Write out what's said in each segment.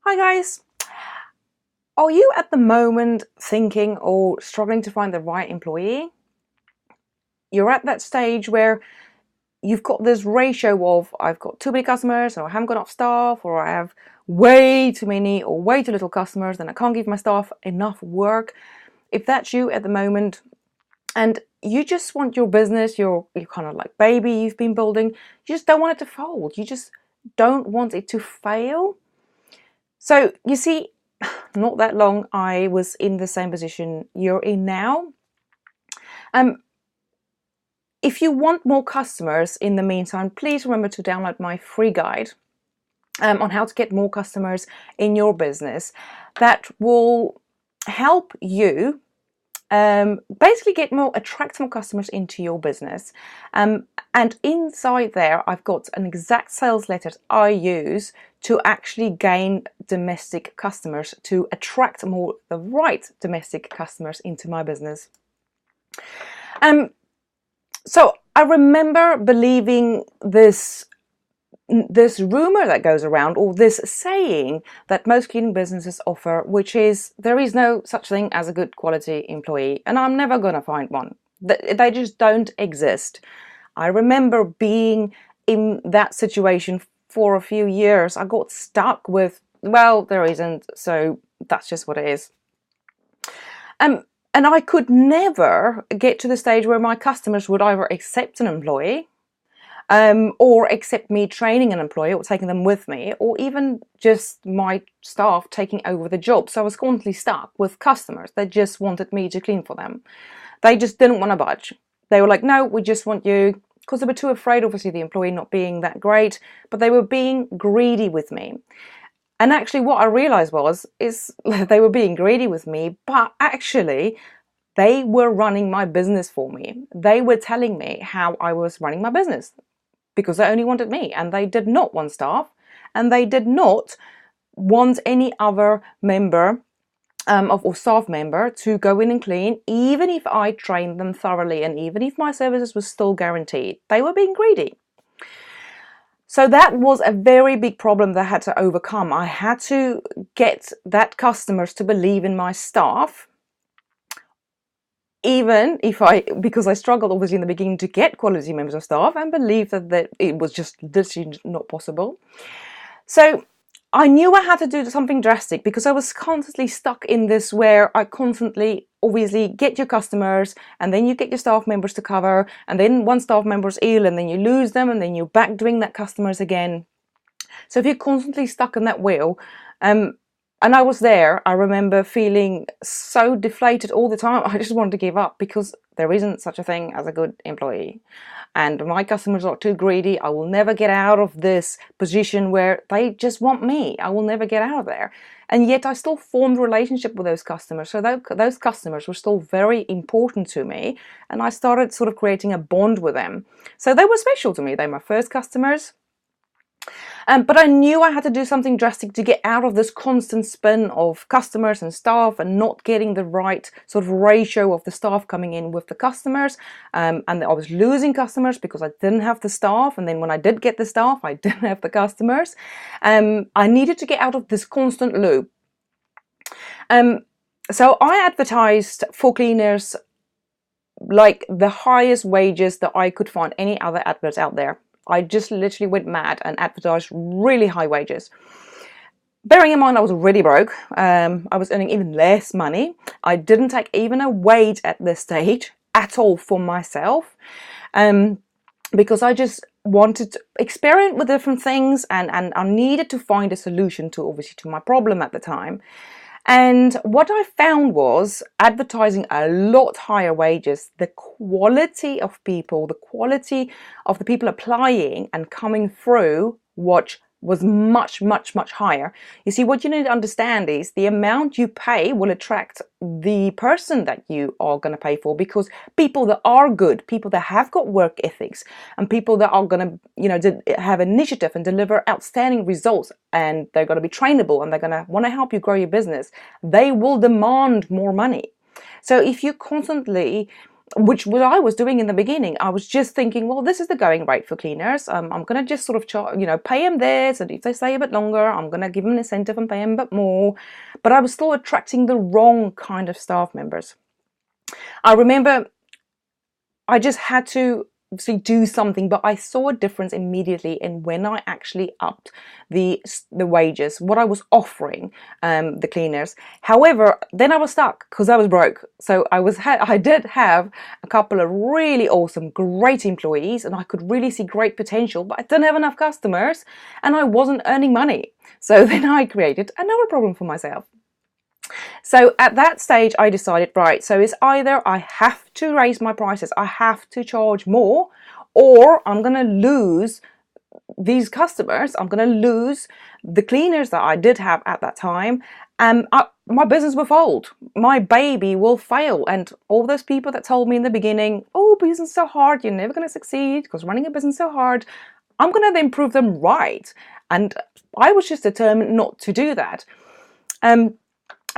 Hi guys! Are you at the moment thinking or struggling to find the right employee? You're at that stage where you've got this ratio of I've got too many customers, or I haven't got enough staff, or I have way too many or way too little customers and I can't give my staff enough work. If that's you at the moment and you just want your business, you're kind of like baby you've been building, you just don't want it to fold. You just don't want it to fail. So you see, not that long I was in the same position you're in now. Um, if you want more customers in the meantime, please remember to download my free guide on how to get more customers in your business. That will help you basically attract more customers into your business. And inside there, I've got an exact sales letter I use to actually gain domestic customers, to attract the right domestic customers into my business. So I remember believing this rumor that goes around, or this saying that most cleaning businesses offer, which is there is no such thing as a good quality employee, and I'm never going to find one. They just don't exist. I remember being in that situation for a few years. I got stuck with, well, there isn't, so that's just what it is. And I could never get to the stage where my customers would either accept an employee, or accept me training an employee or taking them with me, or even just my staff taking over the job. So I was constantly stuck with customers that just wanted me to clean for them. They just didn't want to budge. They were like, no, we just want you, because they were too afraid, obviously, the employee not being that great, but they were being greedy with me. And actually what I realized is they were being greedy with me, but actually they were running my business for me. They were telling me how I was running my business, because they only wanted me, and they did not want staff, and they did not want any other member or staff member to go in and clean, even if I trained them thoroughly and even if my services were still guaranteed. They were being greedy. So that was a very big problem that I had to overcome. I had to get that customers to believe in my staff, even if because I struggled obviously in the beginning to get quality members of staff, and believe that it was just literally not possible. So I knew I had to do something drastic, because I was constantly stuck in this where I constantly obviously get your customers, and then you get your staff members to cover, and then one staff member's ill and then you lose them, and then you're back doing that customers again. So if you're constantly stuck in that wheel, and I was there, I remember feeling so deflated all the time. I just wanted to give up, because there isn't such a thing as a good employee. And my customers are too greedy. I will never get out of this position where they just want me. I will never get out of there. And yet I still formed a relationship with those customers. So those customers were still very important to me. And I started sort of creating a bond with them. So they were special to me. They were my first customers. But I knew I had to do something drastic to get out of this constant spin of customers and staff, and not getting the right sort of ratio of the staff coming in with the customers. And I was losing customers because I didn't have the staff. And then when I did get the staff, I didn't have the customers. I needed to get out of this constant loop. So I advertised for cleaners like the highest wages that I could find any other adverts out there. I just literally went mad and advertised really high wages. Bearing in mind I was already broke, I was earning even less money. I didn't take even a wage at this stage at all for myself, because I just wanted to experiment with different things, and I needed to find a solution to my problem at the time. And what I found was, advertising a lot higher wages, the quality of people, the quality of the people applying and coming through, was much, much, much higher. You see, what you need to understand is the amount you pay will attract the person that you are going to pay for, because people that are good, people that have got work ethics, and people that are going to, have initiative and deliver outstanding results, and they're going to be trainable, and they're going to want to help you grow your business, they will demand more money. So if you constantly which what I was doing in the beginning. I was just thinking, well, this is the going rate for cleaners. I'm going to just sort of pay them this, and if they stay a bit longer, I'm going to give them an incentive and pay them a bit more. But I was still attracting the wrong kind of staff members. I remember I just had to obviously do something, but I saw a difference immediately in when I actually upped the wages, what I was offering the cleaners. However, then I was stuck because I was broke. So I did have a couple of really awesome, great employees, and I could really see great potential, but I didn't have enough customers and I wasn't earning money. So then I created another problem for myself. So at that stage, I decided, right, so it's either I have to raise my prices, I have to charge more, or I'm going to lose these customers, I'm going to lose the cleaners that I did have at that time, and my business will fold. My baby will fail. And all those people that told me in the beginning, oh, business is so hard, you're never going to succeed because running a business is so hard, I'm going to then prove them right. And I was just determined not to do that.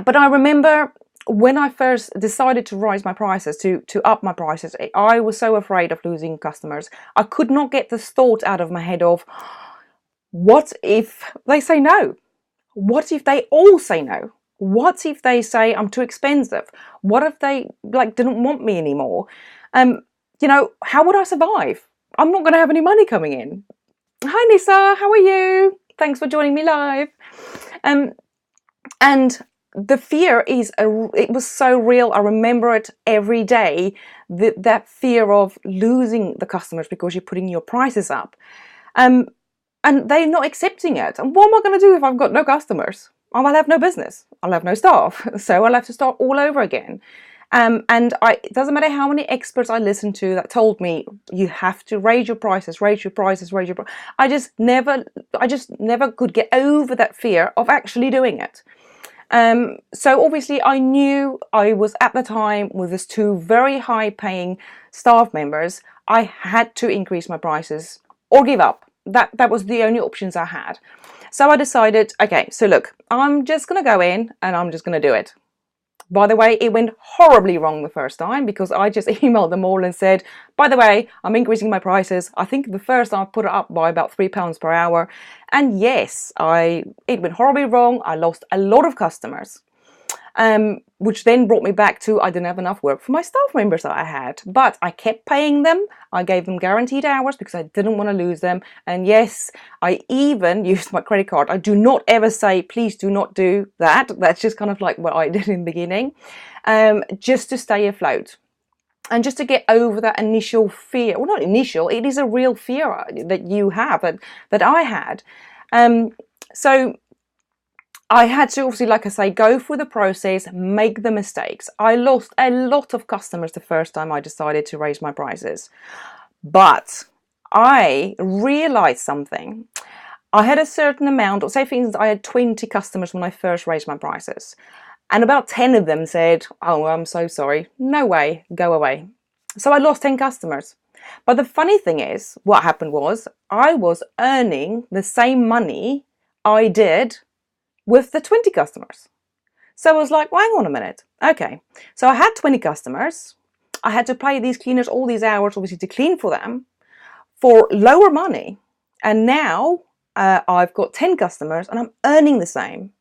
But I remember when I first decided to raise my prices, to up my prices, I was so afraid of losing customers. I could not get this thought out of my head of, what if they say no? What if they all say no? What if they say I'm too expensive? What if they didn't want me anymore? How would I survive? I'm not going to have any money coming in. Hi Nissa, how are you? Thanks for joining me live. And the fear it was so real. I remember it every day, that fear of losing the customers because you're putting your prices up. And they're not accepting it. And what am I going to do if I've got no customers? I'll have no business. I'll have no staff. So I'll have to start all over again. It doesn't matter how many experts I listened to that told me you have to raise your prices. I just never could get over that fear of actually doing it. So obviously I knew I was at the time with these two very high paying staff members. I had to increase my prices or give up. That was the only options I had. So I decided, okay, so look, I'm just going to go in and I'm just going to do it. By the way, it went horribly wrong the first time because I just emailed them all and said, by the way, I'm increasing my prices. I think the first time I put it up by about £3 per hour. And yes, it went horribly wrong. I lost a lot of customers, which then brought me back to I didn't have enough work for my staff members that I had. But I kept paying them. I gave them guaranteed hours because I didn't want to lose them. And yes, I even used my credit card. I do not ever say, please do not do that. That's just kind of like what I did in the beginning, just to stay afloat. And just to get over that initial fear, well, not initial, it is a real fear that you have, that I had. So I had to obviously, like I say, go through the process, make the mistakes. I lost a lot of customers the first time I decided to raise my prices. But I realized something. I had a certain amount, or say for instance, I had 20 customers when I first raised my prices. And about 10 of them said, oh, I'm so sorry. No way, go away. So I lost 10 customers. But the funny thing is, what happened was I was earning the same money I did with the 20 customers. So I was like, well, hang on a minute. Okay, so I had 20 customers. I had to pay these cleaners all these hours, obviously, to clean for them for lower money. And now I've got 10 customers and I'm earning the same.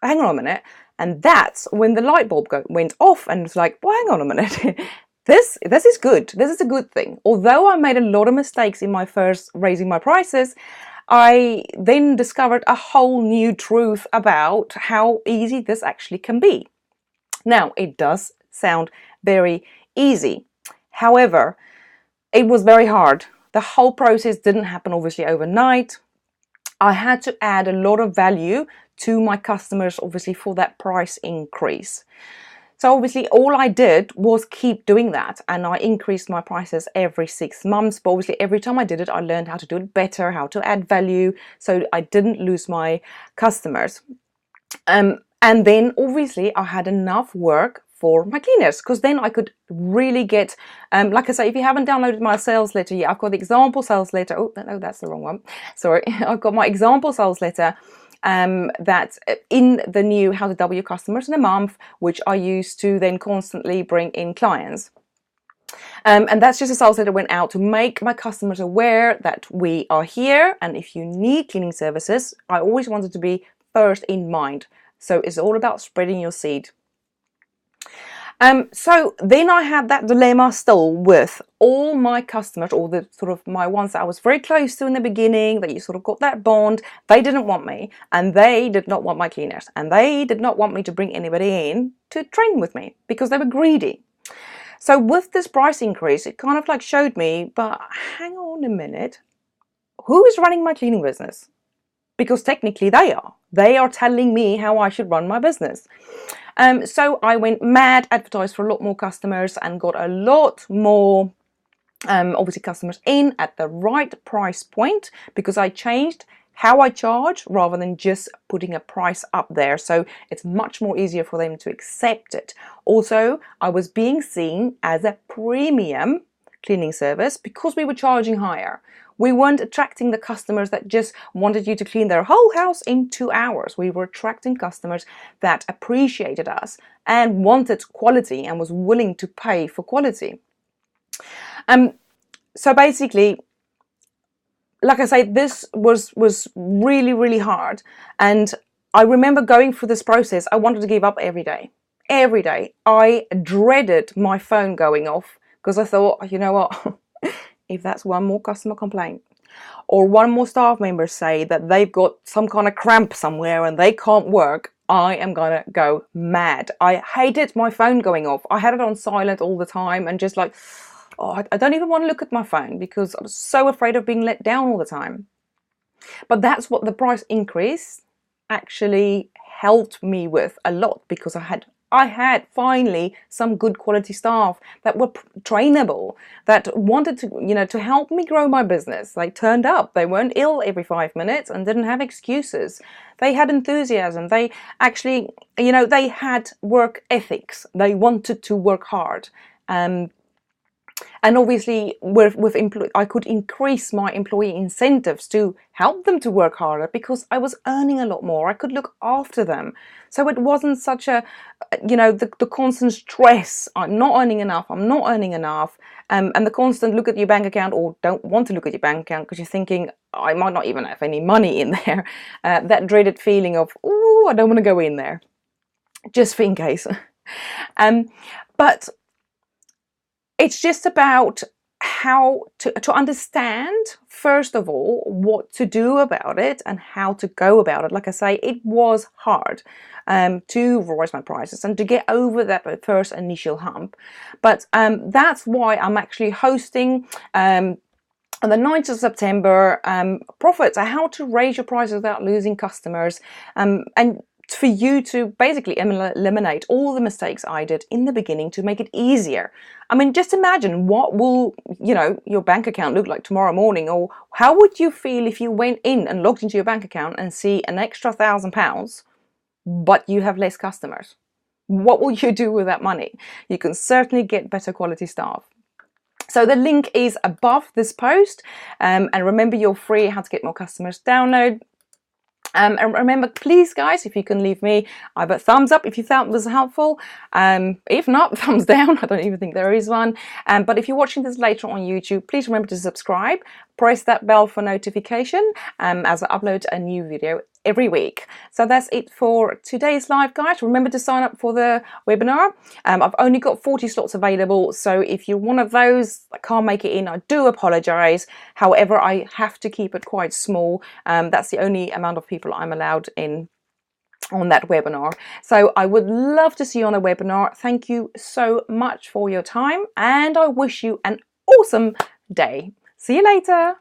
Hang on a minute. And that's when the light bulb went off and it's like, well, hang on a minute. This is good. This is a good thing. Although I made a lot of mistakes in my first raising my prices, I then discovered a whole new truth about how easy this actually can be. Now, it does sound very easy. However, it was very hard. The whole process didn't happen obviously overnight. I had to add a lot of value to my customers, obviously, for that price increase. So obviously all I did was keep doing that, and I increased my prices every 6 months. But obviously every time I did it, I learned how to do it better, how to add value, so I didn't lose my customers. And then obviously I had enough work for my cleaners, because then I could really get, like I say, if you haven't downloaded my sales letter yet, I've got the example sales letter. Oh, no, that's the wrong one. Sorry. I've got my example sales letter that's in the new How to Double Your Customers in a Month, which I use to then constantly bring in clients. And that's just a sales letter went out to make my customers aware that we are here, and if you need cleaning services, I always wanted to be first in mind. So it's all about spreading your seed. So then I had that dilemma still with all my customers, or the sort of my ones that I was very close to in the beginning, that you sort of got that bond. They didn't want me, and they did not want my cleaners, and they did not want me to bring anybody in to train with me because they were greedy. So with this price increase, it kind of like showed me, but hang on a minute, who is running my cleaning business? Because technically they are. They are telling me how I should run my business. So I went mad, advertised for a lot more customers, and got a lot more obviously customers in at the right price point, because I changed how I charge rather than just putting a price up there. So it's much more easier for them to accept it. Also, I was being seen as a premium cleaning service because we were charging higher. We weren't attracting the customers that just wanted you to clean their whole house in 2 hours. We were attracting customers that appreciated us and wanted quality and was willing to pay for quality. So basically, like I say, this was really, really hard. And I remember going through this process. I wanted to give up every day. Every day. I dreaded my phone going off because I thought, you know what? If that's one more customer complaint, or one more staff member say that they've got some kind of cramp somewhere and they can't work, I am gonna go mad. I hated my phone going off. I had it on silent all the time and just like, oh, I don't even want to look at my phone because I was so afraid of being let down all the time. But that's what the price increase actually helped me with a lot, because I had finally some good quality staff that were trainable, that wanted to, to help me grow my business. They turned up. They weren't ill every 5 minutes and didn't have excuses. They had enthusiasm. They actually, they had work ethics. They wanted to work hard. And obviously, I could increase my employee incentives to help them to work harder because I was earning a lot more. I could look after them. So it wasn't such a, the constant stress. I'm not earning enough. I'm not earning enough. And the constant look at your bank account, or don't want to look at your bank account because you're thinking, I might not even have any money in there. That dreaded feeling of, oh, I don't want to go in there, just for in case. But it's just about how to understand, first of all, what to do about it and how to go about it. Like I say, it was hard to raise my prices and to get over that first initial hump. But that's why I'm actually hosting on the 9th of September, Profits, how to raise your prices without losing customers, and for you to basically eliminate all the mistakes I did in the beginning to make it easier. I mean, just imagine what will, your bank account look like tomorrow morning, or how would you feel if you went in and logged into your bank account and see an extra £1,000, but you have less customers? What will you do with that money? You can certainly get better quality staff. So the link is above this post. And remember, you're free How to Get More Customers download. And remember, please, guys, if you can leave me either a thumbs up if you found this helpful. If not, thumbs down. I don't even think there is one. But if you're watching this later on YouTube, please remember to subscribe. Press that bell for notification as I upload a new video every week. So that's it for today's live, guys. Remember to sign up for the webinar. I've only got 40 slots available, so if you're one of those that can't make it in, I do apologize. However, I have to keep it quite small. That's the only amount of people I'm allowed in on that webinar. So I would love to see you on the webinar. Thank you so much for your time, and I wish you an awesome day. See you later.